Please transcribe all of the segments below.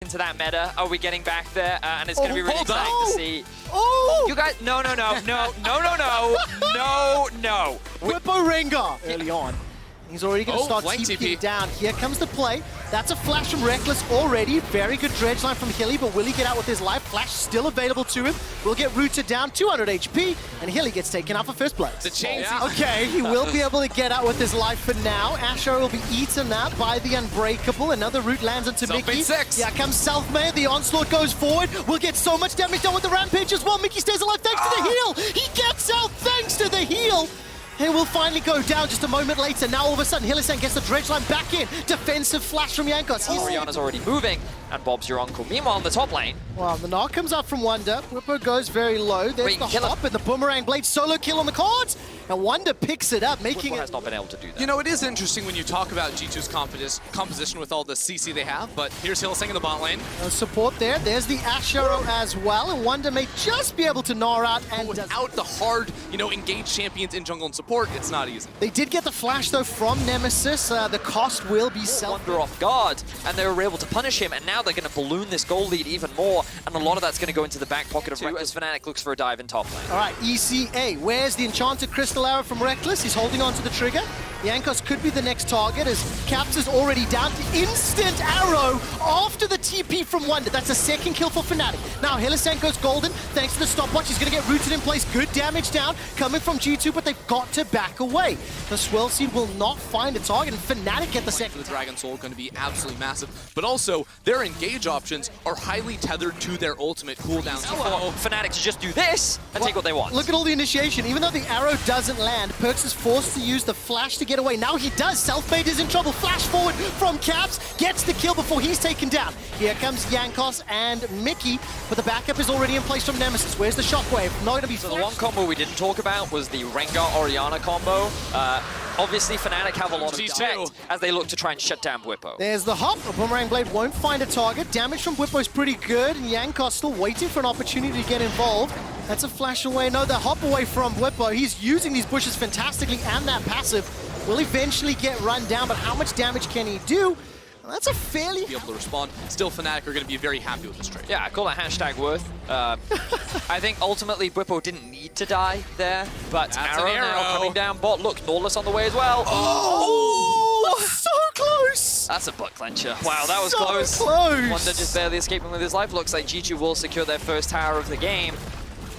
into that meta. Are we getting back there? And it's going to be really exciting to see. Oh! You guys, no. Whippo Rengar early on. He's already going to start flank TPing TP. down. Here comes the play. That's a flash from Reckless already. Very good dredge line from Hilly, but will he get out with his life? Flash still available to him. Will get rooted down, 200 HP, and Hilly gets taken out for first place. The chains. Okay, he will be able to get out with his life for now. Asher will be eaten up by the Unbreakable. Another root lands onto Mickey. Self-made 6. Yeah, comes Self-made. The onslaught goes forward. Will get so much damage done with the Rampage as well. Mickey stays alive thanks to the heal. He gets out thanks to the heal. He will finally go down just a moment later. Now all of a sudden, Hillisan gets the dredge line back in. Defensive flash from Jankos. Oriana's already moving, and Bob's your uncle. Meanwhile, in the top lane, Well, the knock comes up from Wonder. Whippo goes very low. There's Wait, the kill him. hop and the boomerang blade solo kill on the cards. And Wonder picks it up, making Whippo it... has not been able to do that. You know, it is interesting when you talk about G2's composition with all the CC they have, but here's Hillsing in the bot lane. Support there. There's the Ash Arrow as well. And Wonder may just be able to gnaw out and... Without the hard, engaged champions in jungle and support, it's not easy. They did get the flash, though, from Nemesis. The cost will be Wonder off guard, and they were able to punish him, and now they're going to balloon this goal lead even more, and a lot of that's going to go into the back pocket of Reckless. As Fnatic looks for a dive in top lane. All right, ECA. Where's the Enchanted Crystal Arrow from Reckless? He's holding on to the trigger. Jankos could be the next target as Caps is already down. Instant arrow after the TP from Wonder. That's a second kill for Fnatic. Now Hillisan goes golden thanks to the stopwatch. He's going to get rooted in place. Good damage down coming from G2, but they've got to back away. The Swirl Seed will not find a target, and Fnatic get the second. The Dragon Soul going to be absolutely massive, but also their engage options are highly tethered to their ultimate cooldown. For Fnatic to just do this and take what they want. Look at all the initiation. Even though the arrow doesn't land, Perkz is forced to use the flash to get away. Now he does. Self-made is in trouble. Flash forward from Caps. Gets the kill before he's taken down. Here comes Jankos and Mickey, but the backup is already in place from Nemesis. Where's the shockwave? Not going to be So the one combo we didn't talk about was the Rengar-Oriana combo. Obviously, Fnatic have a lot of effect as they look to try and shut down Whippo. There's the hop. A Boomerang Blade won't find a target. Damage from Whippo is pretty good, and Jankos still waiting for an opportunity to get involved. That's a flash away. No, the hop away from Whippo. He's using these bushes fantastically, and that passive will eventually get run down, but how much damage can he do? Well, that's a fairly... Be able to respond. Still, Fnatic are going to be very happy with this trade. Yeah, I call that hashtag worth. I think ultimately Whippo didn't need to die there, but That's Arrow an arrow. now coming down bot. Look, Nautilus on the way as well. Oh! So close! That's a butt clencher. Wow, that was So close. close. Wonder just barely escaping with his life. Looks like G2 will secure their first tower of the game.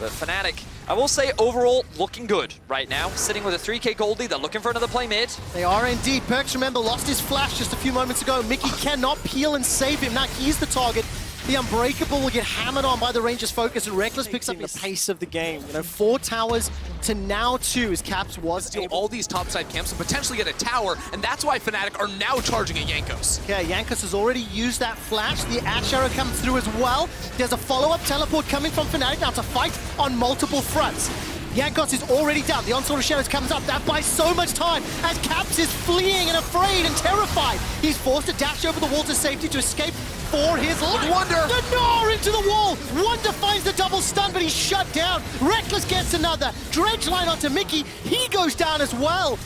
But Fnatic, I will say, overall, looking good right now. Sitting with a 3k gold lead. They're looking for another play mid. They are indeed. Perkz, remember, lost his flash just a few moments ago. Mickey cannot peel and save him. Now he's the target. The Unbreakable will get hammered on by the Rangers' focus, and Reckless picks up the pace of the game. 4 towers to now 2 as Caps was Steal able... all these topside camps and potentially get a tower, and that's why Fnatic are now charging at Jankos. Okay, Jankos has already used that flash. The Ash Arrow comes through as well. There's a follow-up teleport coming from Fnatic now to fight on multiple fronts. Jankos is already down. The Onslaught of Shadows comes up. That buys so much time as Caps is fleeing and afraid and terrified. He's forced to dash over the wall to safety to escape for his life. Wonder! The gnaw into the wall! Wonder finds the double stun, but he's shut down. Reckless gets another. Dredge line onto Mickey. He goes down as well.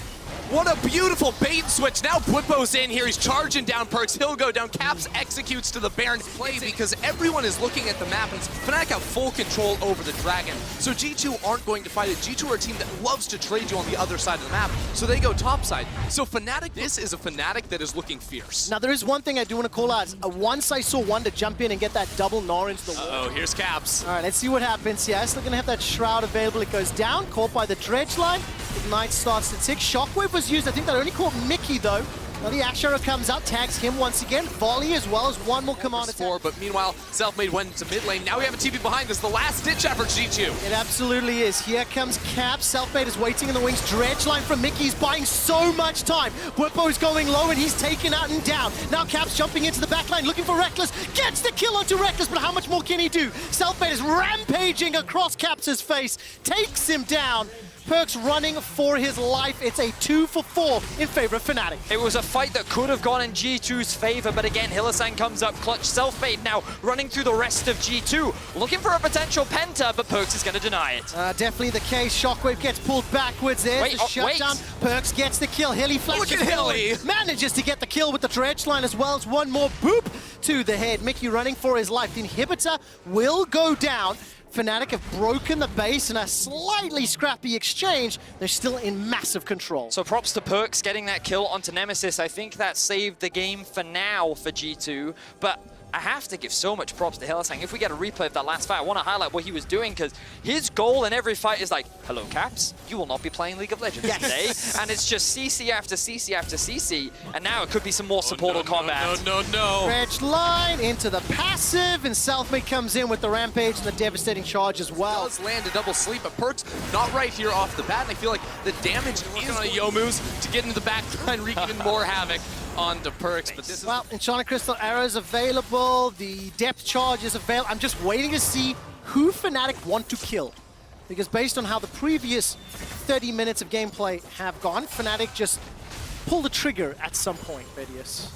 What a beautiful bait switch. Now Whippo's in here. He's charging down Perkz. He'll go down. Caps executes to the Baron. Play because everyone is looking at the map, and Fnatic have full control over the Dragon. So G2 aren't going to fight it. G2 are a team that loves to trade you on the other side of the map, so they go topside. So Fnatic, this is a Fnatic that is looking fierce. Now, there is one thing I do want to call out. Once I saw Wonder jump in and get that double gnaw into the wall. Oh, here's Caps. All right, let's see what happens. Yeah, still going to have that Shroud available. It goes down, caught by the Dredge line. Ignite starts to tick. Shockwave was used. I think that only caught Mickey, though. Now the Ash Arrow comes out, tags him once again. Volley as well as one more command attack. But meanwhile, Self-Made went into mid lane. Now we have a TP behind us. The last ditch effort, G2. It absolutely is. Here comes Cap. Self-Made is waiting in the wings. Dredge line from Mickey. He's buying so much time. Whippo's going low and he's taken out and down. Now Cap's jumping into the back line looking for Reckless. Gets the kill onto Reckless, but how much more can he do? Self-Made is rampaging across Cap's face. Takes him down. Perks running for his life. It's a 2 for 4 in favor of Fnatic. It was a fight that could have gone in G2's favor, but again, Hylissang comes up clutch. Self-made now running through the rest of G2, looking for a potential penta, but Perks is going to deny it. Definitely the case. Shockwave gets pulled backwards. There's the shutdown. Perks gets the kill. Hilly flashes Look at Hilly. manages to get the kill with the dredge line as well as one more boop to the head. Mickey running for his life. The inhibitor will go down. Fnatic have broken the base in a slightly scrappy exchange. They're still in massive control. So props to Perks getting that kill onto Nemesis. I think that saved the game for now for G2, but I have to give so much props to Hylissang. If we get a replay of that last fight, I want to highlight what he was doing, because his goal in every fight is like, hello Caps, you will not be playing League of Legends today. And it's just CC after CC after CC, and now it could be some more supportal combat. No. Dredge line into the passive, and Selfmade comes in with the rampage and the devastating charge as well. Does land a double sleep, but Perks not right here off the bat, and I feel like the damage is on Youmu's to get into the back line, wreak even more havoc onto Perks. But this is Enchanted Crystal arrows available. The depth charge is available. I'm just waiting to see who Fnatic want to kill, because based on how the previous 30 minutes of gameplay have gone, Fnatic just pull the trigger at some point, Vedius.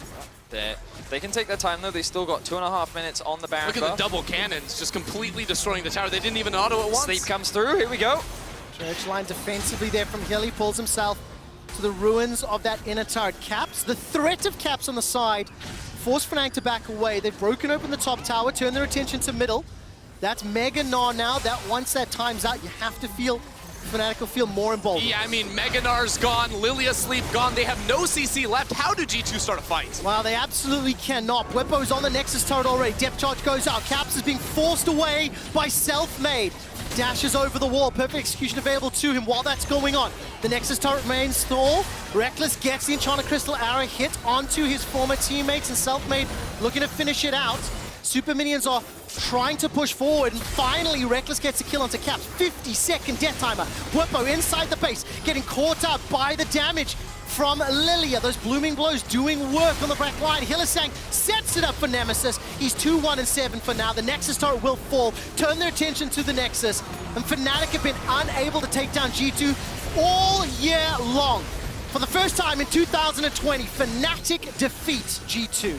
They can take their time though. They still got 2.5 minutes on the Baron. Look at the double cannons just completely destroying the tower. They didn't even auto at once. Sleep comes through. Here we go. Dredge line defensively there from Hilly, pulls himself to the ruins of that inner turret. Caps, the threat of Caps on the side, force Fnatic to back away. They've broken open the top tower, turned their attention to middle. That's Mega Gnar now. That once that time's out, you have to feel Fnatic will feel more emboldened. Yeah, I mean, Mega Gnar's gone, Lilia Sleep gone. They have no CC left. How do G2 start a fight? Wow, they absolutely cannot. Blippo's on the Nexus turret already. Depth charge goes out. Caps is being forced away by Self-Made. Dashes over the wall. Perfect execution available to him while that's going on. The Nexus turret remains stall. Reckless gets the Enchanted Crystal arrow hit onto his former teammates, and Self-Made looking to finish it out. Super Minions are trying to push forward, and finally Reckless gets a kill onto Caps. 50-second death timer. Blippo inside the base, getting caught up by the damage from Lilia. Those blooming blows doing work on the back line. Hylissang sets it up for Nemesis. He's 2-1-7 for now. The Nexus turret will fall. Turn their attention to the Nexus. And Fnatic have been unable to take down G2 all year long. For the first time in 2020, Fnatic defeats G2.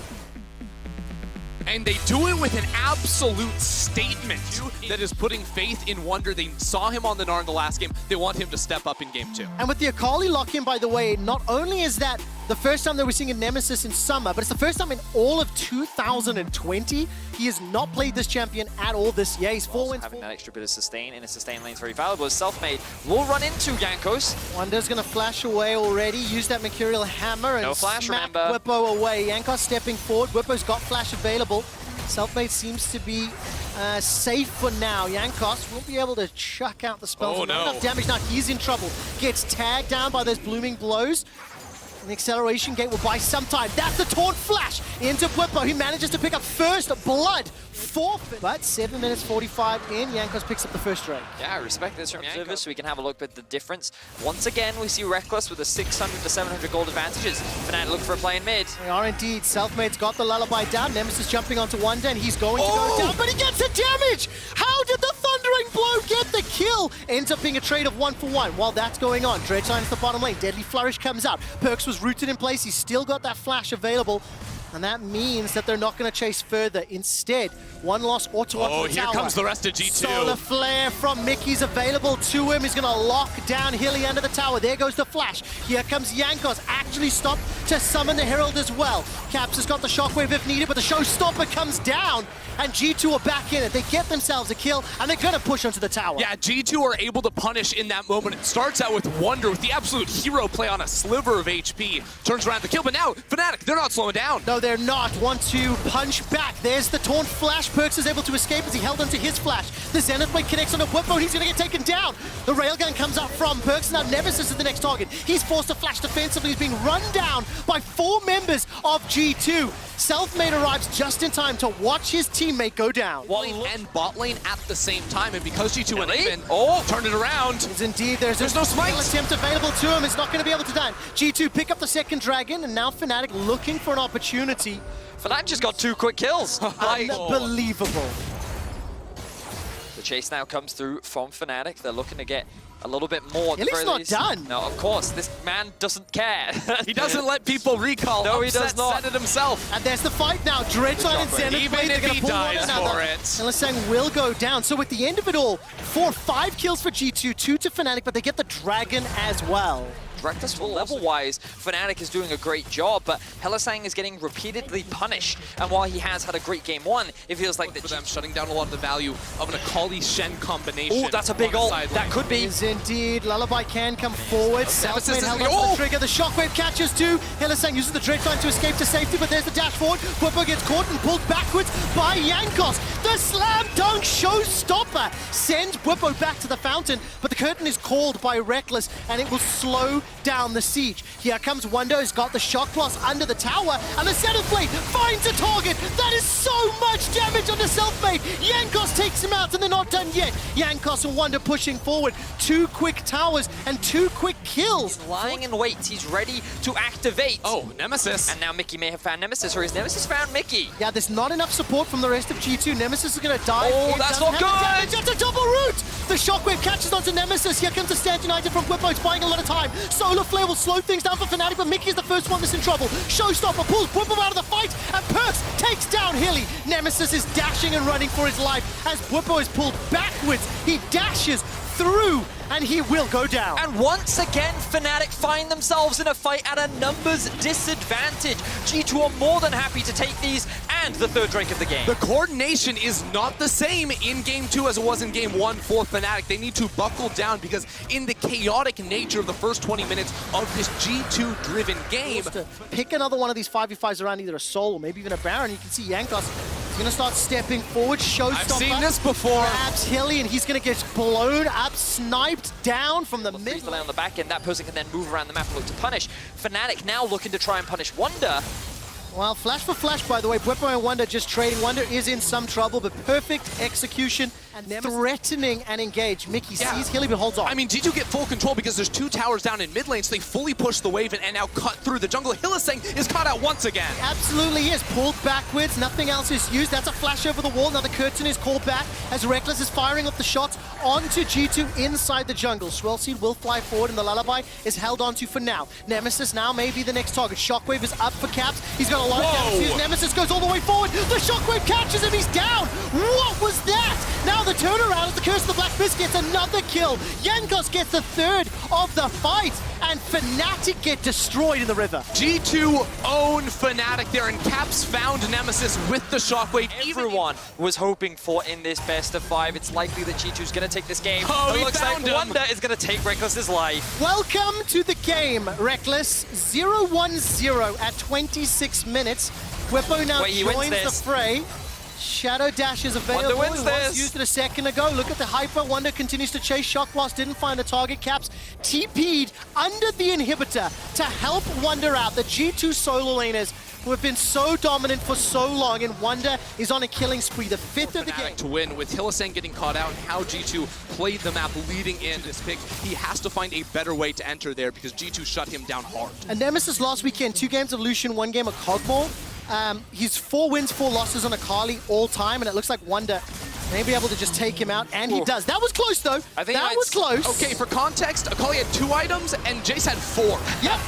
And they do it with an absolute statement that is putting faith in Wonder. They saw him on the Gnar in the last game. They want him to step up in game 2. And with the Akali lock-in, by the way, not only is that the first time that we're seeing a Nemesis in summer, but it's the first time in all of 2020 he has not played this champion at all this year. He's 4 wins. Having that extra bit of sustain in a sustain lane is very valuable. As Self-Made will run into Jankos. Wonder's gonna flash away already, use that Mercurial Hammer and No flash, smack remember. Whippo away. Jankos stepping forward. Whippo's got flash available. Self-Made seems to be safe for now. Jankos won't be able to chuck out the spells. Oh, Not no. enough damage. Now he's in trouble. Gets tagged down by those blooming blows. The acceleration gate will buy some time. That's the taunt flash into Whippo. He manages to pick up first blood. Forfeit. But 7 minutes 45 in, Jankos picks up the first strike. Yeah, I respect this from Jankos, so we can have a look at the difference. Once again, we see Reckless with a 600 to 700 gold advantages. Fnatic look for a play in mid. They are indeed. Self-Made's got the lullaby down. Nemesis jumping onto Wonder, and he's going to go down, but he gets the damage! How did the Thundering Blow get the kill? Ends up being a trade of 1-for-1. While that's going on, Dredge line is the bottom lane. Deadly Flourish comes out. Perks was rooted in place. He's still got that flash available. And that means that they're not going to chase further. Instead, one loss auto up the here tower. comes the rest of G2. Solar Flare from Mickey's available to him. He's going to lock down Hilly under the tower. There goes the flash. Here comes Jankos. Actually stopped to summon the Herald as well. Caps has got the shockwave if needed, but the showstopper comes down. And G2 are back in it. They get themselves a kill, and they're going to push onto the tower. Yeah, G2 are able to punish in that moment. It starts out with Wonder with the absolute hero play on a sliver of HP. Turns around the kill, but now Fnatic, they're not slowing down. No, they're not. Want to punch back. There's the taunt flash. Perks is able to escape as he held onto his flash. The Zenith Blade connects on a Whippo. He's going to get taken down. The railgun comes up from Perks. Now Nemesis is the next target. He's forced to flash defensively. He's being run down by 4 members of G2. Self-Made arrives just in time to watch his teammate go down. And bot lane at the same time, and because G2 went Really? even, turned it around. It's indeed, there's no smite. attempt available to him. It's not going to be able to done. G2 pick up the second dragon, and now Fnatic looking for an opportunity. Fnatic just got 2 quick kills. Unbelievable. The chase now comes through from Fnatic. They're looking to get A little bit more. At the Hilly's very not least. done. No, of course. This man doesn't care. He doesn't let people recall. No, he does not. Said it himself. And there's the fight now. Dreadline and Zenith Even Blade, they're if going he to pull one dies another. for it. And Lesang will go down. So at the end of it all, 5 kills for G2, 2 to Fnatic, but they get the Dragon as well. Reckless level-wise, Fnatic is doing a great job, but Hylissang is getting repeatedly punished. And while he has had a great game one, it feels like For them, shutting down a lot of the value of an Akali Shen combination. Oh, that's a big ult. That could be. Is indeed. Lullaby can come forward. Selfmade held is- onto the trigger. The shockwave catches too. Hylissang uses the Dreadline to escape to safety, but there's the dash forward. Bwipo gets caught and pulled backwards by Jankos. The slam dunk showstopper sends Bwipo back to the fountain, but the curtain is called by Reckless, and it will slow down the siege. Here comes Wonder, who's got the shock blast under the tower, and the Zenith Blade finds a target. That is so much damage on the Selfmade. Jankos takes him out, and they're not done yet. Jankos and Wonder pushing forward. 2 quick towers and 2 quick kills. Lying in wait. He's ready to activate. Oh, Nemesis. And now Mickey may have found Nemesis, or has Nemesis found Mickey? Yeah, there's not enough support from the rest of G2. Nemesis is going to die. Oh, It that's doesn't not have the good. damage. That's a double root. The shockwave catches onto Nemesis. Here comes the Stand United from Bwipo. It's buying a lot of time. Solar Flare will slow things down for Fnatic, but Mickey is the first one that's in trouble. Showstopper pulls Bwipo out of the fight, and Perks takes down Hilly. Nemesis is dashing and running for his life as Bwipo is pulled backwards. He dashes through, and he will go down. And once again, Fnatic find themselves in a fight at a numbers disadvantage. G2 are more than happy to take these and the third Drake of the game. The coordination is not the same in Game 2 as it was in Game 1 for Fnatic. They need to buckle down because in the chaotic nature of the first 20 minutes of this G2-driven game, To pick another one of these 5v5s around either a Soul or maybe even a Baron. You can see Jankos is going to start stepping forward. Showstopper. I've seen this before. Grabs Hilly, and he's going to get blown up, sniped down from the mid. Delay on the back end, that person can then move around the map and look to punish. Fnatic now looking to try and punish Wonder. Well, flash for flash, by the way. Bwipo and Wonder just trading. Wonder is in some trouble, but perfect execution and threatening and engage. Mickey sees Hilly, but holds off. I mean, G2 get full control because there's 2 towers down in mid lane, so they fully push the wave and now cut through the jungle. Hylissang is caught out once again. Absolutely is. Pulled backwards. Nothing else is used. That's a flash over the wall. Now the curtain is called back as Reckless is firing up the shots onto G2 inside the jungle. Swellseed will fly forward, and the Lullaby is held onto for now. Nemesis now may be the next target. Shockwave is up for Caps. He's got a lot of damage. His Nemesis goes all the way forward. The Shockwave catches him. He's down. What was that? Now the turnaround as the Curse of the Black Fist gets another kill. Jankos gets the third of the fight, and Fnatic get destroyed in the river. G2 own Fnatic there, and Caps found Nemesis with the shockwave. Everyone was hoping for in this best of 5. It's likely that G2's going to take this game. Oh, it he looks like found him. Wonder is going to take Reckless's life. Welcome to the game, Reckless. 0-1-0 at 26 minutes. Bwipo now Wait, he wins joins the this. fray. Shadow Dash is available. Wonder wins It was this. used it a second ago. Look at the hyper. Wonder continues to chase. Shock Blast didn't find a target. Caps TP'd under the inhibitor to help Wonder out. The G2 solo laners who have been so dominant for so long, and Wonder is on a killing spree. The 5th of the game. To win, with Hylissang getting caught out and how G2 played the map leading in this pick, he has to find a better way to enter there because G2 shut him down hard. And Nemesis last weekend, 2 games of Lucian, 1 game of Cogmore. He's 4 wins, 4 losses on Akali all time, and it looks like Wonder may be able to just take him out, and he does. That was close, though. I think that was close. Okay, for context, Akali had 2 items and Jace had 4. Yep.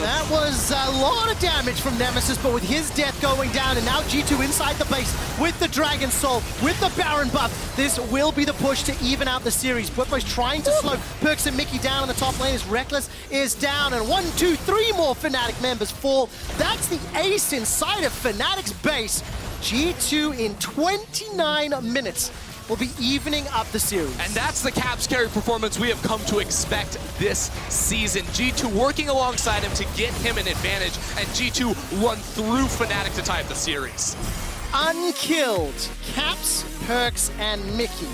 That was a lot of damage from Nemesis, but with his death going down, and now G2 inside the base with the Dragon Soul, with the Baron buff, this will be the push to even out the series. Bwipo's trying to slow Perks and Mickey down on the top lane as Reckless is down, and 1, 2, 3 more Fnatic members fall. That's the ace inside of Fnatic's base. G2 in 29 minutes will be evening up the series. And that's the Caps carry performance we have come to expect this season. G2 working alongside him to get him an advantage, and G2 run through Fnatic to tie up the series. Unkilled Caps, Perks, and Mickey.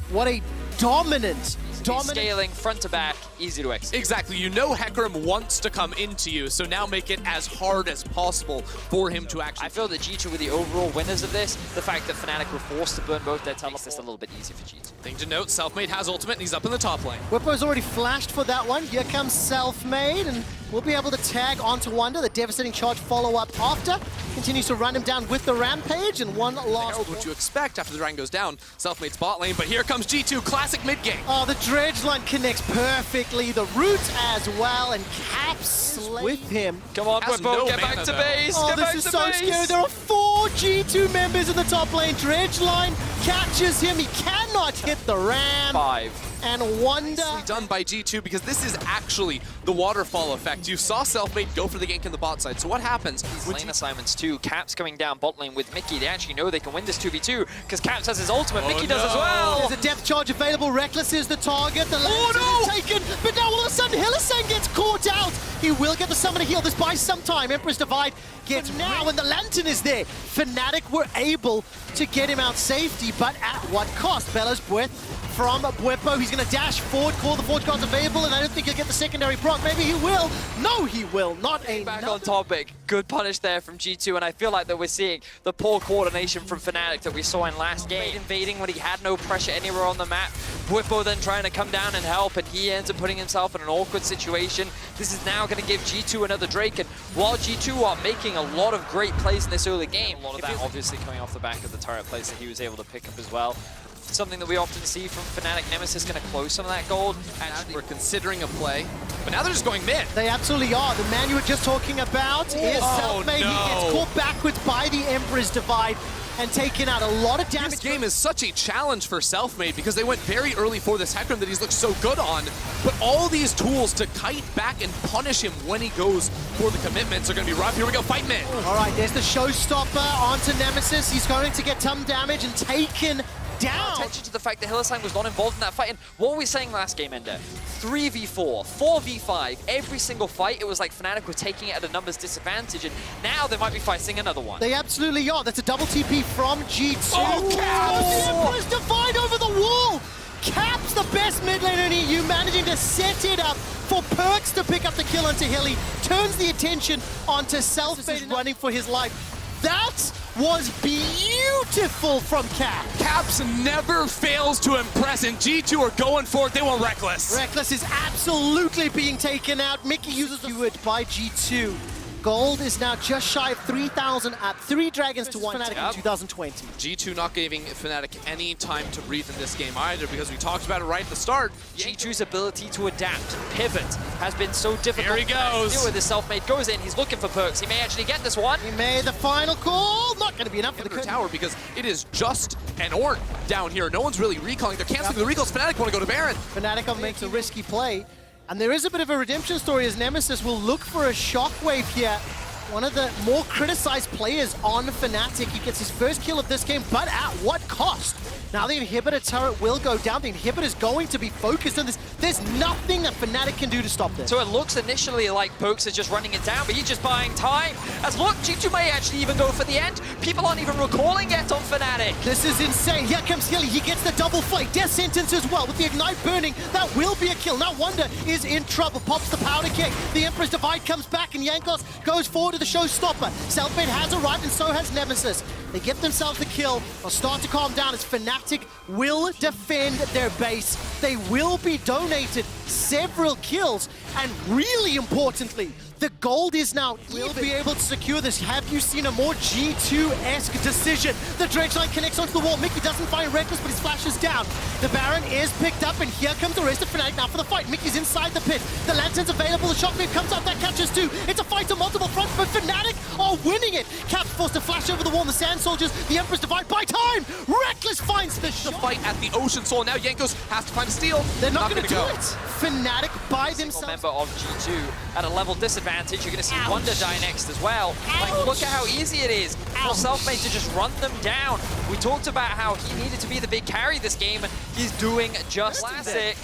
What a dominant Scaling front to back, easy to execute. Exactly, you know Hecarim wants to come into you, so now make it as hard as possible for him to actually... I feel that G2 were the overall winners of this. The fact that Fnatic were forced to burn both their teleports makes this a little bit easier for G2. Thing to note, Selfmade has ultimate and he's up in the top lane. Bwipo's already flashed for that one. Here comes Selfmade, and we'll be able to tag onto Wonder. The devastating charge follow-up after. Continues to run him down with the Rampage, and one last... Herald, what you expect after the Dragon goes down, Selfmade spot lane, but here comes G2, classic mid-game. Oh, the Dredgeline connects perfectly, the root as well, and Caps with him. Come on, Has Whippo, no get back mana, to though. base. Oh, get back this is to so base. scary. There are 4 G2 members in the top lane. Dredgeline catches him. He cannot hit the ram. 5. And Wonder. Nicely done by G2 because this is actually the waterfall effect. You saw Selfmade go for the gank in the bot side. So what happens? Lane assignments too. Caps coming down bot lane with Mickey. They actually know they can win this 2v2 because Caps has his ultimate. Mickey does as well. There's a depth charge available. Reckless is the target. The lane is taken, but now all of a sudden Hylissang gets caught out. He will get the summoner heal. This buys some time. Emperor's Divide gets now, and the Lantern is there. Fnatic were able to get him out safety, but at what cost? Bellows Breath from Bwipo. He's going to dash forward, call the Forge Guard's available, and I don't think he'll get the secondary proc. Maybe he will. No, he will. Not a Back on topic. Good punish there from G2, and I feel like that we're seeing the poor coordination from Fnatic that we saw in last game. Invading when he had no pressure anywhere on the map. Bwipo then trying to come down and help, and he ends up putting himself in an awkward situation. This is now going to give G2 another Drake, and while G2 are making a lot of great plays in this early game, a lot of that obviously coming off the back of the turret plays that he was able to pick up as well. Something that we often see from Fnatic. Nemesis going to close some of that gold. Actually, we're considering a play, but now they're just going mid. They absolutely are. The man you were just talking about is Selfmade. No. He gets caught backwards by the Emperor's Divide and taken out a lot of damage. This game is such a challenge for Selfmade because they went very early for this Hecarim that he's looked so good on, but all these tools to kite back and punish him when he goes for the commitments are going to be rough. Here we go, fight mid. All right, there's the showstopper onto Nemesis. He's going to get some damage and taken down. Attention to the fact that Hylissang was not involved in that fight. And what were we saying last game, Ender? 3v4, 4v5. Every single fight, it was like Fnatic were taking it at a numbers disadvantage, and now they might be fighting another one. They absolutely are. That's a double TP from G2. Oh, Caps! The Emperor's Divide over the wall! Caps, the best mid laner in EU, managing to set it up for Perks to pick up the kill onto Hilly. Turns the attention onto Selfmade running for his life. That was beautiful from Cap. Caps never fails to impress, and G2 are going for it. They want Reckless. Reckless is absolutely being taken out. Mickey uses the Hewitt by G2. Gold is now just shy of 3,000 at 3 Dragons to 1 Fnatic in 2020. G2 not giving Fnatic any time to breathe in this game either, because we talked about it right at the start. G2's ability to adapt, pivot, has been so difficult. Here he goes. With his Selfmade goes in, he's looking for Perks. He may actually get this one. He made the final call. Not going to be enough for the curtain. Tower, because it is just an Ornn down here. No one's really recalling. They're canceling the recalls. Fnatic want to go to Baron. Fnatic makes a risky play. And there is a bit of a redemption story as Nemesis will look for a shockwave here. One of the more criticized players on Fnatic. He gets his first kill of this game, but at what cost? Now the inhibitor turret will go down. The inhibitor is going to be focused on this. There's nothing that Fnatic can do to stop this. So it looks initially like Pokes is just running it down, but he's just buying time. As look, G2 may actually even go for the end. People aren't even recalling yet on Fnatic. This is insane. Here comes Hilly. He gets the double fight. Death sentence as well with the Ignite burning. That will be a kill. Now Wonder is in trouble. Pops the powder keg. The Emperor's Divide comes back and Jankos goes forward to the showstopper. Selfmade has arrived and so has Nemesis. They get themselves the kill. They'll start to calm down as Fnatic will defend their base. They will be donated several kills, and really importantly, the gold is now, will be able to secure this. Have you seen a more G2-esque decision? The Dredgeline connects onto the wall. Mickey doesn't find Reckless, but his flash is down. The Baron is picked up, and here comes the rest of Fnatic now for the fight. Mickey's inside the pit. The Lantern's available. The Shockwave comes out. That catches two. It's a fight on multiple fronts, but Fnatic are winning it. Caps forced to flash over the wall. And the Sand Soldiers, the Emperor's Divide by time. Reckless finds the shot. Fight at the Ocean Soul. Now Jankos has to find a steal. They're not going to do go. it. Fnatic by Single themselves. member of G2 at a level disadvantage. You're going to see Wonder die next as well. Like, look at how easy it is for Selfmade to just run them down. We talked about how he needed to be the big carry this game, and he's doing just classic.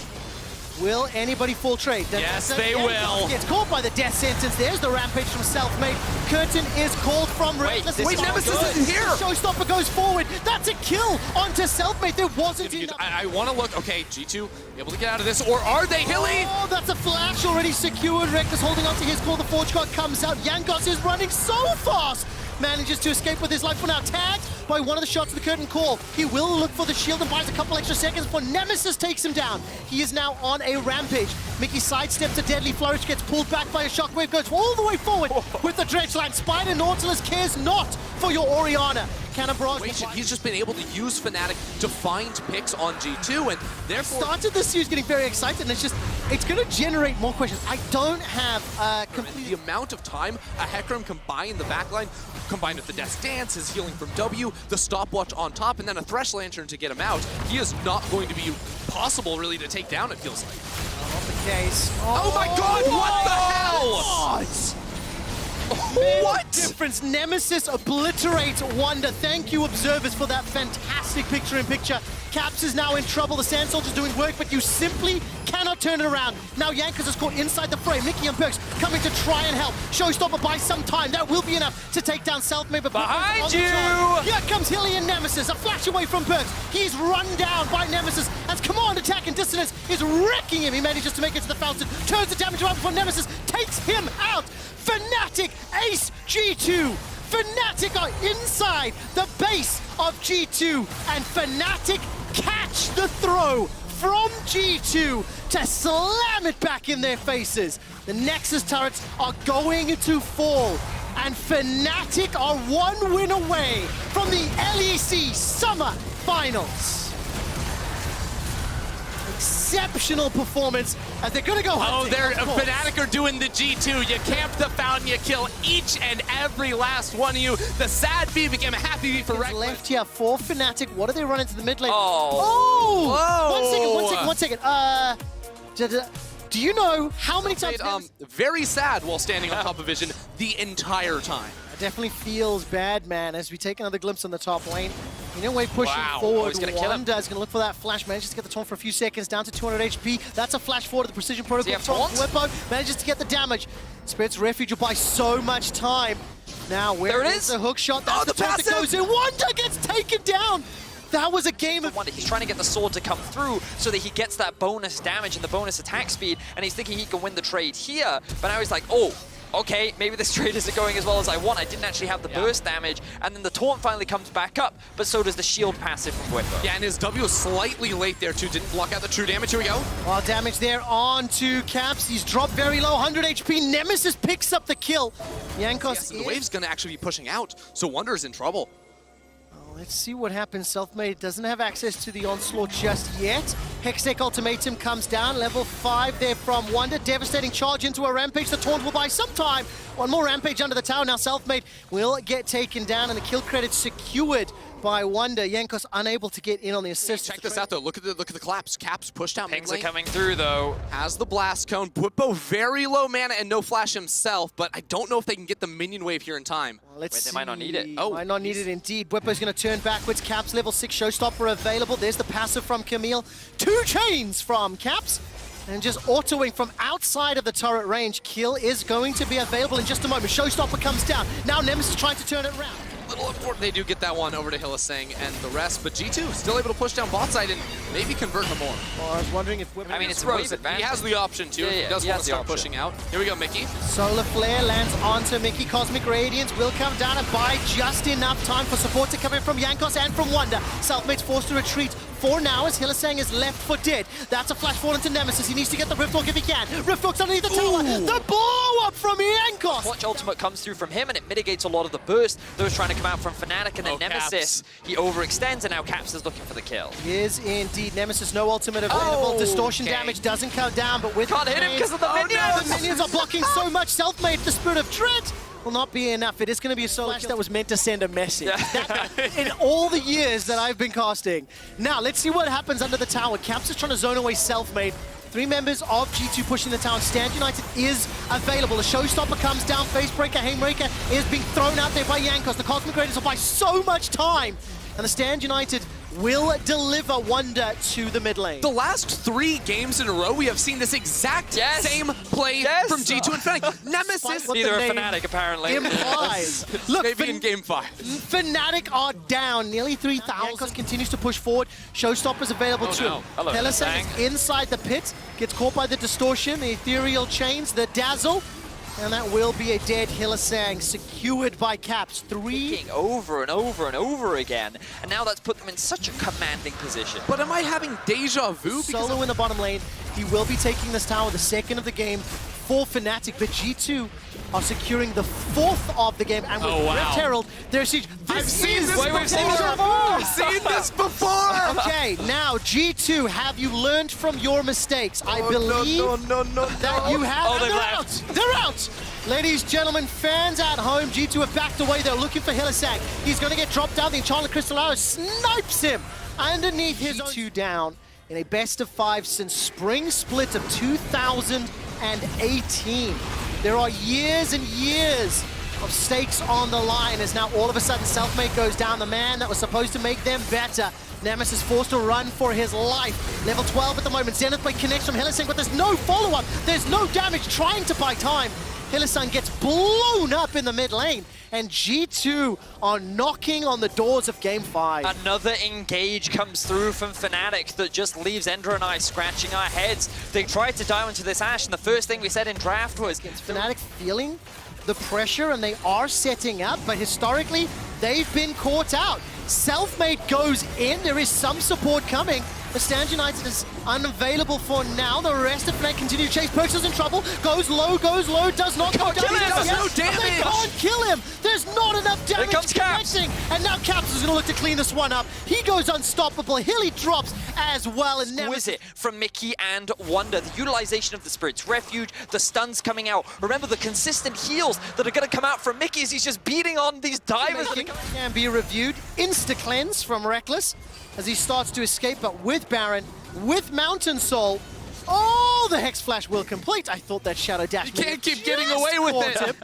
Will anybody full trade? Yes, they will. Gets caught by the death sentence. There's the rampage from Selfmade. Curtain is called from Reckless. this Wait, is Nemesis good. isn't here. Showstopper goes forward. That's a kill onto Selfmade. There wasn't enough. I want to look. Okay, G2 able to get out of this, or are they, Hilly? Oh, that's a flash already secured. Reckless holding on to his call. The Forge Guard comes out. Jankos is running so fast. Manages to escape with his life for now. Tagged by one of the shots of the curtain call. He will look for the shield and buys a couple extra seconds before Nemesis takes him down. He is now on a rampage. Mickey sidesteps a deadly flourish, gets pulled back by a shockwave, goes all the way forward with the Dredgeline. Spider Nautilus cares not for your Orianna. cannon barrage. He's just been able to use Fnatic to find picks on G2, and therefore... Started this series getting very excited, and it's going to generate more questions. I don't have complete... The amount of time a Hecarim can buy in the backline, combined with the Death Dance, his healing from W, the stopwatch on top, and then a Thresh Lantern to get him out, he is not going to be possible, really, to take down, it feels like. Not the case. Oh my god, what the hell? What? Difference. Nemesis obliterates Wonder. Thank you, observers, for that fantastic picture-in-picture. Caps is now in trouble. The Sand Soldier's doing work, but you simply cannot turn it around. Now Jankos is caught inside the frame. Mickey and Perks coming to try and help. Showstopper by some time. That will be enough to take down Selfmade. But behind you! Here comes Hilly and Nemesis. A flash away from Perks. He's run down by Nemesis as Command Attack and Dissonance is wrecking him. He manages to make it to the fountain. Turns the damage around before Nemesis takes him out. Fnatic ace G2. Fnatic are inside the base of G2, and Fnatic catch the throw from G2 to slam it back in their faces. The Nexus turrets are going to fall, and Fnatic are one win away from the LEC Summer Finals. Exceptional performance as they're going to go hunting. Fnatic are doing the G2. You camp the fountain, you kill each and every last one of you. The sad B became a happy B for Reckless. Left here for Fnatic. What do they run into the mid lane? Oh! One second. Do you know how many times? Very sad while standing on top of Vision the entire time. It definitely feels bad, man, as we take another glimpse on the top lane. Way pushing forward. He's gonna kill him. Wanda's gonna look for that flash. Manages to get the taunt for a few seconds, down to 200 HP. That's a flash forward to the precision protocol from Whippo. Manages to get the damage. Spirit's Refuge will buy so much time. Now, where is the hook shot? That's the taunt that goes in. Wanda gets taken down. That was a game of... He's trying to get the sword to come through so that he gets that bonus damage and the bonus attack speed, and he's thinking he can win the trade here, but now he's like, oh, okay, maybe this trade isn't going as well as I want. I didn't actually have the burst damage, and then the taunt finally comes back up, but so does the shield passive from Whippo. Yeah, and his W was slightly late there too, didn't block out the true damage. Here we go. Well, damage there on to Caps. He's dropped very low, 100 HP. Nemesis picks up the kill. Jankos the wave's gonna actually be pushing out, so Wonder's in trouble. Let's see what happens. Selfmade doesn't have access to the onslaught just yet. Hextech Ultimatum comes down. Level 5 there from Wonder. Devastating charge into a Rampage. The taunt will buy some time. One more Rampage under the tower. Now Selfmade will get taken down, and the kill credit secured by Wonder. Jankos unable to get in on the assist. Check this out though. Look at the collapse. Caps pushed out. Pings are coming through though. Has the blast cone. Whippo very low mana and no flash himself, but I don't know if they can get the minion wave here in time. Let's see. They might not need it. Oh, might not need it indeed. Whippo's going to turn backwards. Caps level 6 Showstopper available. There's the passive from Camille. 2 chains from Caps. And just autoing from outside of the turret range. Kill is going to be available in just a moment. Showstopper comes down. Now Nemesis trying to turn it around. Little important they do get that one over to Hillisang and the rest, but G2 still able to push down bot side and maybe convert them more. Well, I was wondering if I mean, it's a wave advantage. He has the option to. He does want to start pushing out. Here we go, Mickey. Solar Flare lands onto Mickey. Cosmic Radiance will come down and buy just enough time for support to come in from Jankos and from Wonder. Selfmade's forced to retreat for now as Hillisang is left for dead. That's a flash forward into Nemesis. He needs to get the Rift Hook if he can. Rift Hook's underneath the tower. The blow up from Jankos. Clutch ultimate comes through from him, and it mitigates a lot of the burst that was trying to come out from Fnatic, and then Nemesis, he overextends, and now Caps is looking for the kill. He is indeed. Nemesis, no ultimate available. Distortion damage doesn't come down, but with can't hit him because of the minions. No, the minions are blocking so much. Selfmade, the Spirit of Dread will not be enough. It is going to be a solo flash that was meant to send a message. In all the years that I've been casting. Now, let's see what happens under the tower. Caps is trying to zone away Selfmade. 3 members of G2 pushing the tower. Stand United is available. The Showstopper comes down. Facebreaker, Haymaker is being thrown out there by Jankos. The Cosmic Raiders will buy so much time. And the Stand United will deliver Wonder to the mid lane. The last 3 games in a row, we have seen this exact same play from G2 and Fnatic. Nemesis. Neither a Fnatic, apparently. Implies. Look, maybe in game 5. Fnatic are down. Nearly 3,000. Jankos continues to push forward. Showstopper's available to him. Hillisang is inside the pit. Gets caught by the distortion, the ethereal chains, the dazzle. And that will be a dead Hillisang, secured by Caps. 3 over and over and over again, and now that's put them in such a commanding position. But am I having deja vu? Solo in the bottom lane. He will be taking this tower, the second of the game for Fnatic, but G2 are securing the 4th of the game. And with Oh, wow. Rift Herald, their siege. I've seen this Wait, we've seen this before! before! I've seen this before! Okay, now G2, have you learned from your mistakes? I believe no, that you have. Oh, and they've they're left. out! They're out! Ladies, gentlemen, fans at home, G2 have backed away. They're looking for Hillisang. He's going to get dropped down. The Enchanted Crystal Arrow snipes him underneath his G2 down in a best of 5 since spring split of 2018. There are years and years of stakes on the line as now all of a sudden Selfmade goes down. The man that was supposed to make them better. Nemesis forced to run for his life. Level 12 at the moment. Zenith Blade connects from Hillisang, but there's no follow-up. There's no damage trying to buy time. Hillisang gets blown up in the mid lane, and G2 are knocking on the doors of Game 5. Another engage comes through from Fnatic that just leaves Ender and I scratching our heads. They tried to dive into this Ashe, and the first thing we said in draft was... Fnatic feeling the pressure, and they are setting up, but historically, they've been caught out. Selfmade goes in, there is some support coming. The Stand United is unavailable for now. The rest of Fnatic continue to chase. Perks is in trouble. Goes low, does not go down. kill him. Does no damage. They can't kill him. There's not enough damage comes Caps. connecting. And now Caps is going to look to clean this one up. He goes unstoppable. Hilly drops as well. And Exquisite from Mickey and Wonder. The utilization of the Spirit's Refuge, the stuns coming out. Remember the consistent heals that are going to come out from Mickey as he's just beating on these divers. Can be reviewed. Insta-cleanse from Reckless as he starts to escape, but with Baron, with Mountain Soul, oh, the Hex Flash will complete. I thought that Shadow Dash... You can't keep getting away with it.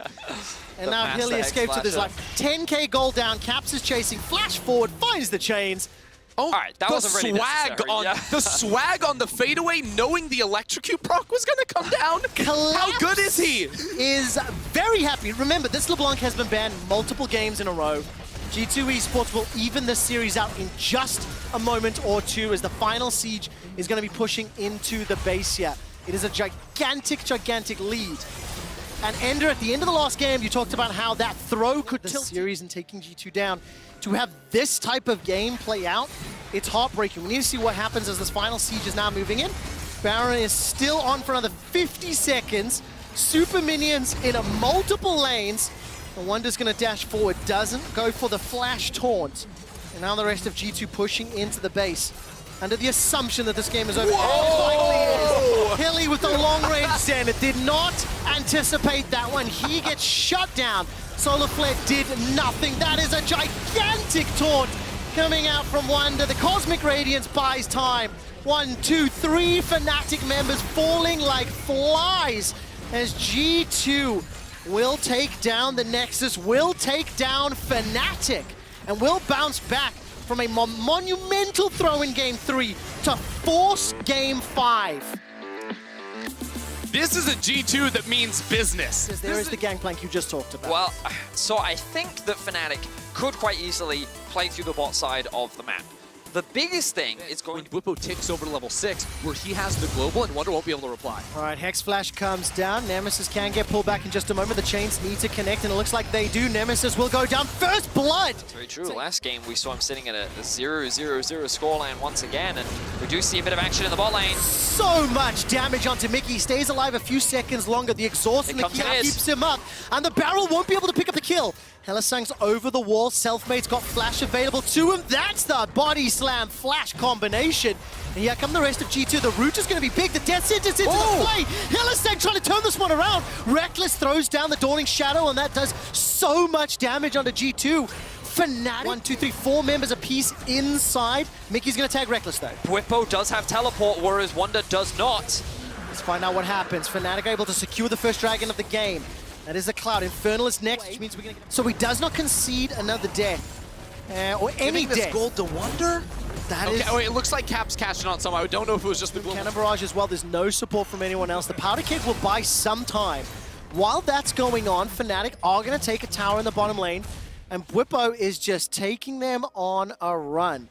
And now Hilly escapes with his life. 10k gold down, Caps is chasing, flash forward, finds the chains. Oh, all right, that wasn't really necessary, yeah. The swag on the fadeaway, knowing the electrocute proc was going to come down. How good is he? Is very happy. Remember, this LeBlanc has been banned multiple games in a row. G2 Esports will even this series out in just a moment or two as the final siege is going to be pushing into the base here. It is a gigantic lead. And Ender, at the end of the last game, you talked about how that throw could tilt the series and taking G2 down. To have this type of game play out, it's heartbreaking. We need to see what happens as this final siege is now moving in. Baron is still on for another 50 seconds. Super minions in multiple lanes. And Wonder's going to dash forward, doesn't go for the flash taunt. And now the rest of G2 pushing into the base under the assumption that this game is over. Whoa! Hilly with the long-range Zenith did not anticipate that one. He gets shut down. Solar Flare did nothing. That is a gigantic taunt coming out from Wonder. The Cosmic Radiance buys time. 1, 2, 3 Fnatic members falling like flies as G2 will take down the Nexus, will take down Fnatic, and will bounce back from a monumental throw in Game 3 to force Game 5. This is a G2 that means business. There is the gangplank you just talked about. Well, so I think that Fnatic could quite easily play through the bot side of the map. The biggest thing is going to... Whippo ticks over to level 6, where he has the global, and Wonder won't be able to reply. All right, Hex Flash comes down. Nemesis can get pulled back in just a moment. The chains need to connect, and it looks like they do. Nemesis will go down. First blood! Very true. Last game, we saw him sitting at a 0-0-0 scoreline once again, and we do see a bit of action in the bot lane. So much damage onto Mickey. He stays alive a few seconds longer. The exhaust and the kill keeps him up, and the barrel won't be able to pick up the kill. Hillisang's over the wall. Selfmade's got flash available to him. That's the body slam flash combination. And here come the rest of G2. The root is going to be big. The death sentence into the play. Hillisang trying to turn this one around. Reckless throws down the Dawning Shadow, and that does so much damage onto G2. Fnatic. 1, 2, 3, 4 members apiece inside. Mickey's going to tag Reckless, though. Whippo does have teleport, whereas Wonder does not. Let's find out what happens. Fnatic are able to secure the first dragon of the game. That is a Cloud. Infernal is next, which means we're going to... So he does not concede another death. Or any death. Gold to Wonder? That is... Oh, it looks like Caps cashing on somehow. I don't know if it was just the global. Cannon Barrage as well. There's no support from anyone else. The Powder Keg will buy some time. While that's going on, Fnatic are going to take a tower in the bottom lane. And Whippo is just taking them on a run.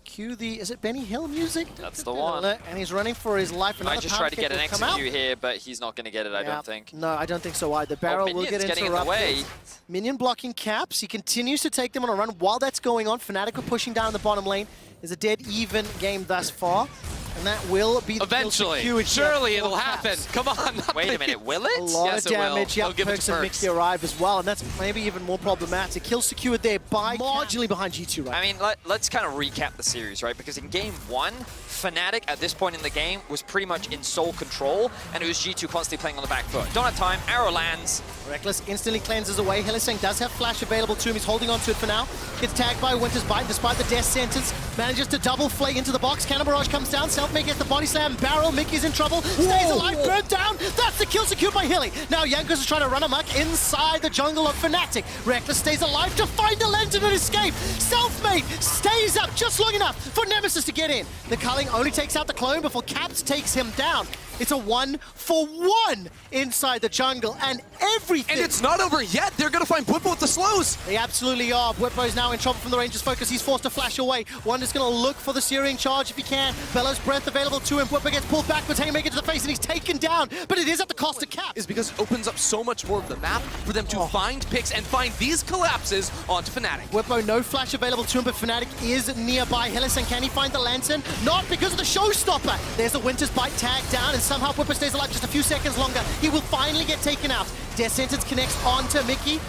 Cue the, is it Benny Hill music? That's the one. And he's running for his life. Might just try to get an execute here, but he's not going to get it, I don't think. No, I don't think so either. Barrel will get getting in the way. Minion blocking Caps. He continues to take them on a run. While that's going on, Fnatic are pushing down the bottom lane. It's a dead even game thus far. And that will be the Eventually. kill secured Surely here it'll for happen. Caps. Come on. Wait a minute, will it? A lot Yes, of it will. damage. They'll Yep, give it to Perks and Perks. Mickey arrive as well, and that's maybe even more problematic. Kill secured there by marginally behind G2 right I mean, let's kind of recap the series, right? Because in game one, Fnatic at this point in the game was pretty much in sole control, and it was G2 constantly playing on the back foot. Don't have time, arrow lands. Reckless instantly cleanses away. Hylissang does have flash available to him. He's holding on to it for now. Gets tagged by Winter's Bite despite the death sentence. Manages to double flay into the box. Cannon Barrage comes down. Selfmade gets the body slam. Barrel. Mickey's in trouble. Stays alive. Burnt down. That's the kill secured by Hilly. Now Jankos is trying to run amok inside the jungle of Fnatic. Reckless stays alive to find the lantern and escape. Selfmade stays up just long enough for Nemesis to get in. The culling only takes out the clone before Caps takes him down. It's a 1-for-1 inside the jungle, and everything... And it's not over yet. They're going to find Bwipo with the slows. They absolutely are. Bwipo is now in trouble from the Rangers' focus. He's forced to flash away. Wonder's going to look for the Searing Charge if he can. Bellows Breath available to him. Bwipo gets pulled backwards. Haymaker to the face, and he's taken down. But it is at the cost of Cap. Is because it opens up so much more of the map for them to find picks and find these collapses onto Fnatic. Bwipo, no flash available to him, but Fnatic is nearby. Hylissang, can he find the lantern? Not because of the showstopper. There's a Winter's Bite tag down, and somehow Bwipo stays alive just a few seconds longer. He will finally get taken out. Death Sentence connects onto Mickey.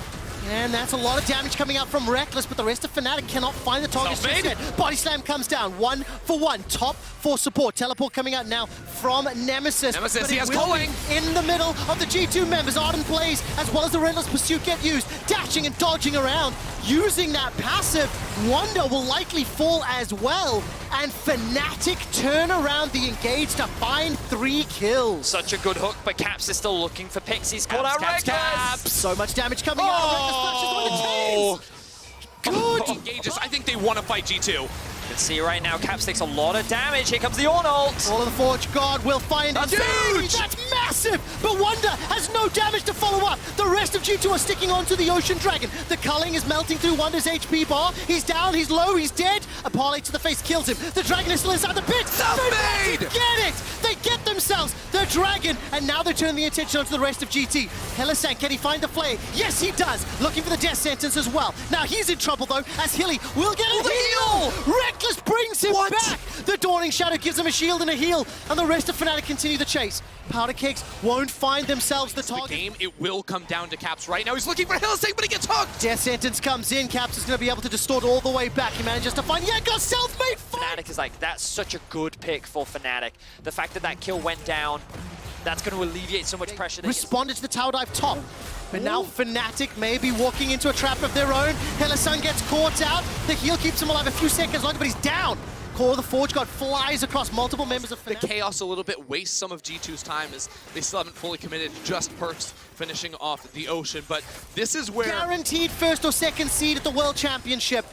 And that's a lot of damage coming out from Reckless, but the rest of Fnatic cannot find the target just yet. Body Slam comes down, 1-for-1. Top for support. Teleport coming out now from Nemesis. Nemesis, he has calling. In the middle of the G2 members, Ardent Blaze, as well as the Relentless Pursuit get used. Dashing and dodging around, using that passive. Wonder will likely fall as well. And Fnatic turn around the engage to find 3 kills. Such a good hook, but Caps is still looking for picks. He's called out Reckless. So much damage coming out. Oh! Good. Engages. I think they want to fight G2. You can see right now, Caps takes a lot of damage. Here comes the Ornalt. All of the Forge Guard will find That's it. huge! That's massive! But Wonder has no damage to follow up. The rest of G2 are sticking onto the Ocean Dragon. The culling is melting through Wonder's HP bar. He's down, he's low, he's dead. A parlay to the face kills him. The Dragon is still inside the pit. Selfmade! Get it! They get themselves the Dragon, and now they turn the attention onto the rest of GT. Hylissang, can he find the flay? Yes, he does. Looking for the death sentence as well. Now he's in trouble though, as Hilly will get a heal! Reckless brings him back! The Dawning Shadow gives him a shield and a heal, and the rest of Fnatic continue the chase. Powder Cakes won't find themselves the target. The game, it will come down to Caps right now. He's looking for Hylissang, but he gets hooked! Death Sentence comes in. Caps is going to be able to distort all the way back. He manages to find Jankos. Self-made fight! Fnatic is like, that's such a good pick for Fnatic. The fact that that kill went down, that's going to alleviate so much pressure. Responded to the tower dive top. But now Fnatic may be walking into a trap of their own. Hylissang gets caught out. The heal keeps him alive a few seconds longer, but he's down. Core of the Forge God flies across multiple members of Fnatic. The Chaos a little bit wastes some of G2's time as they still haven't fully committed, just Perks finishing off the Ocean. But this is where... Guaranteed first or second seed at the World Championship.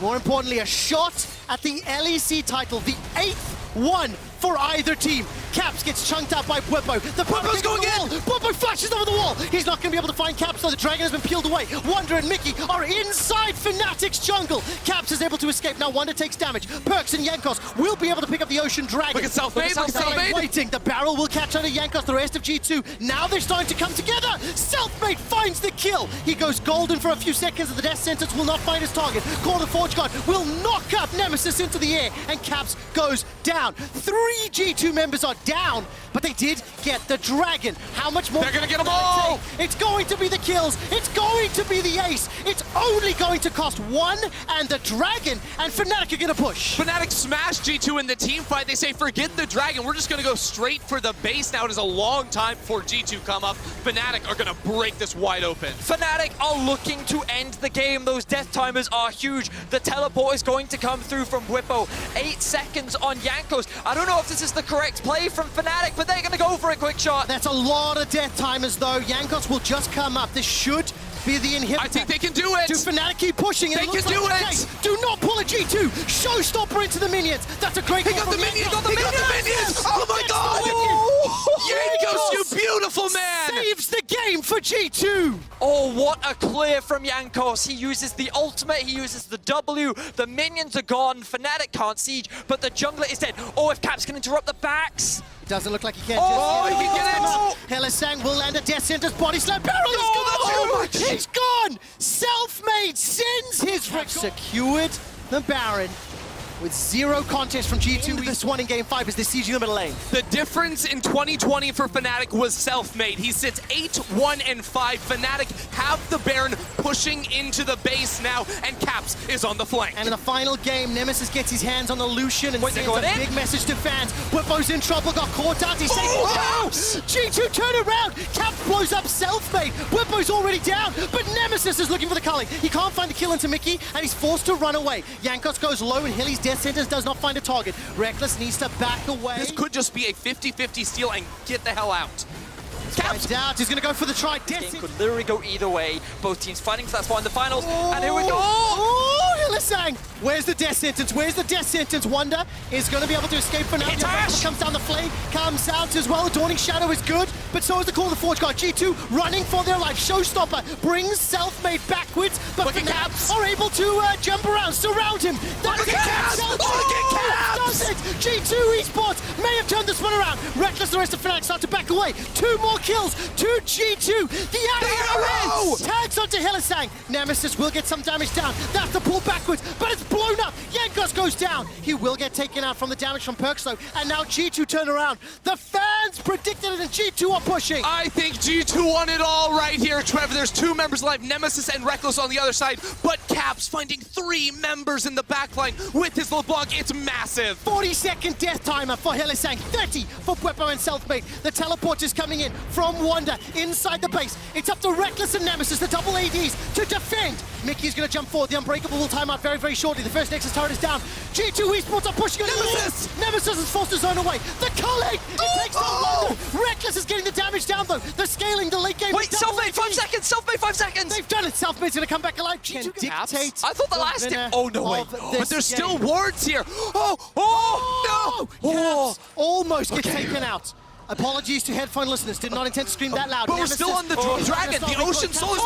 More importantly, a shot at the LEC title, the 8th one for either team. Caps gets chunked out by Bwipo. The Bwipo's going in! Bwipo flashes over the wall. He's not going to be able to find Caps, though. The Dragon has been peeled away. Wonder and Mickey are inside Fnatic's jungle. Caps is able to escape. Now Wonder takes damage. Perks and Jankos will be able to pick up the Ocean Dragon. Look at Selfmade, look at Selfmade. Waiting. The barrel will catch under Jankos. The rest of G2. Now they're starting to come together. Selfmade finds the kill. He goes golden for a few seconds, and the death sentence will not find his target. Core of the Forge God will knock up Nemesis into the air, and Caps goes down. 3 G2 members are down, but they did get the Dragon. How much more? They're gonna get them all! It's going to be the kills. It's going to be the ace. It's only going to cost 1 and the Dragon, and Fnatic are gonna push. Fnatic smash G2 in the team fight. They say, forget the Dragon. We're just gonna go straight for the base now. It is a long time before G2 come up. Fnatic are gonna break this wide open. Fnatic are looking to end the game. Those death timers are huge. The teleport is going to come through from Bwipo. 8 seconds on Jankos. I don't know if this is the correct play from Fnatic, but they're going to go for a quick shot. That's a lot of death timers, though. Jankos will just come up. This should be the inhibitor. I think they can do it. Do Fnatic keep pushing? They can do it. Do not pull a G2. Showstopper into the minions. That's a great. He got the minions. Got the minions. Oh my God! Jankos, you beautiful man! Saves the game for G2. Oh, what a clear from Jankos. He uses the ultimate. He uses the W. The minions are gone. Fnatic can't siege, but the jungler is dead. Oh, if Caps can interrupt the backs. It doesn't look like he can. Oh, just he can get it. Hylissang will land a death sentence. Body slam. Barrel is No, gone. that's too much. It's gone. Self-made sends his secured the Baron. with zero contest from G2 this one in Game 5 as they're sieging the middle lane. The difference in 2020 for Fnatic was self-made. He sits 8-1-5. Fnatic have the Baron pushing into the base now, and Caps is on the flank. And in the final game, Nemesis gets his hands on the Lucian and sends a big message to fans. Whippo's in trouble, got caught out, he's taken down! G2 turn around! Caps blows up self-made. Whippo's already down, but Nemesis is looking for the culling. He can't find the kill into Mickey, and he's forced to run away. Jankos goes low, and Hilly's death sentence does not find a target. Reckless needs to back away. This could just be a 50-50 steal and get the hell out. Caps out, he's gonna go for the try. This game could literally go either way. Both teams fighting for that spot in the finals, and here we go! Oh, Hillisang! Where's the death sentence? Where's the death sentence? Wonder is going to be able to escape for now. Comes down the flame, comes out as well. Dawning Shadow is good, but so is the Call of the Forge guard. G2 running for their life. Showstopper brings Self-Made backwards, but the Caps are able to jump around, surround him. That's the Caps! Does it! G2 Esports may have turned this one around. Reckless, the rest of Fnatic start to back away. 2 more kills to G2. The arrow tags onto Hillisang. Nemesis will get some damage down. That's the pull backwards, but it's blown up. Jankos goes down. He will get taken out from the damage from Perks though, and now G2 turn around. The fans predicted it, and G2 are pushing. I think G2 won it all right here, Trevor. There's 2 members alive, Nemesis and Reckless on the other side, but Caps finding 3 members in the backline with his LeBlanc. It's massive. 40-second death timer for Hillisang, 30 for Puepo and Selfmade. The teleport is coming in from Wonder inside the base. It's up to Reckless and Nemesis, the double ADs, to defend. Mickey's going to jump forward. The Unbreakable will time out very, very shortly. The first Nexus turret is down. G2 Esports are pushing on Nemesis. Nemesis is forced to zone away. The culling! It takes no Wonder. Reckless is getting the damage down though. The scaling, the late game. Wait, Selfmade 5 seconds! Selfmade 5 seconds! They've done it. Selfmade's going to come back alive. G2 Caps? dictate. I thought the last hit. Oh, no way. But there's still wards here. Oh, no! Caps almost gets taken out. Apologies to headphone listeners, did not intend to scream that loud. But we're still on the dragon. The Ocean Soul is...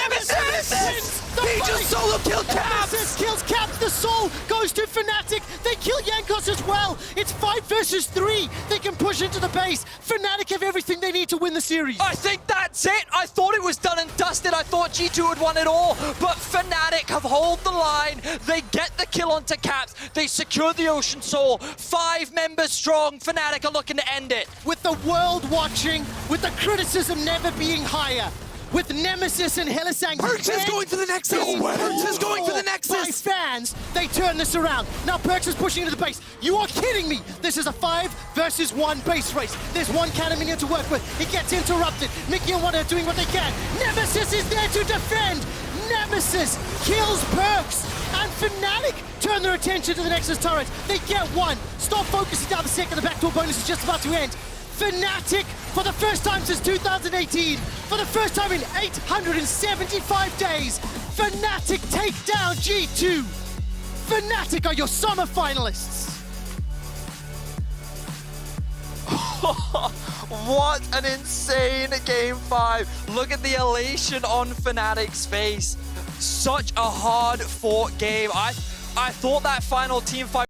Nemesis! He just solo killed Caps! Nemesis kills Caps. The Soul goes to Fnatic. They kill Jankos as well. It's 5 versus 3. They can push into the base. Fnatic have everything they need to win the series. I think that's it. I thought it was done and dusted. I thought G2 had won it all, but Fnatic have held the line. They get the kill onto Caps. They secure the Ocean Soul. 5 members strong. Fnatic are looking to end it. With the world watching, with the criticism never being higher, with Nemesis and Hillisang. Perks is going for the Nexus! Perks is going for the Nexus! By fans, they turn this around. Now Perks is pushing into the base. You are kidding me! This is a 5 versus 1 base race. There's 1 cannon minion to work with. It gets interrupted. Mickey and Wonder are doing what they can. Nemesis is there to defend! Nemesis kills Perks! And Fnatic turn their attention to the Nexus turret. They get 1. Stop focusing down the second. The backdoor bonus is just about to end. Fnatic, for the first time since 2018, for the first time in 875 days, Fnatic take down G2. Fnatic are your summer finalists. What an insane Game 5. Look at the elation on Fnatic's face. Such a hard-fought game. I thought that final Team 5